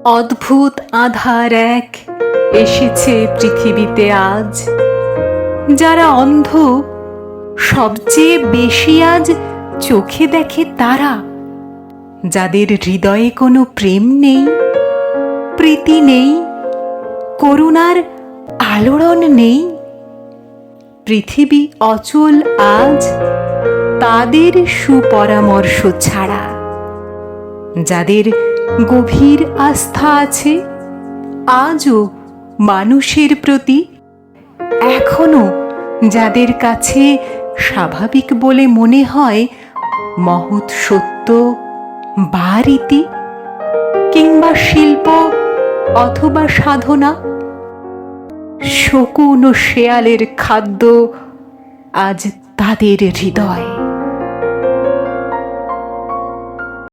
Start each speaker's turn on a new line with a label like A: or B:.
A: অদ্ভুত আধার এক এসেছে পৃথিবীতে আজ। যারা অন্ধ সবচেয়ে বেশি আজ চোখে দেখে তারা, যাদের হৃদয়ে কোনো প্রেম নেই, প্রীতি নেই, করুণার আলোড়ন নেই। পৃথিবী অচল আজ তাদের সুপরামর্শ ছাড়া। যাদের গভীর আস্থা আছে আজও মানুষের প্রতি, এখনো যাদের কাছে স্বাভাবিক বলে মনে হয় মহৎ সত্য বা রীতি, কিংবা শিল্প অথবা সাধনা, শকুন ও শেয়ালের খাদ্য আজ তাদের হৃদয়।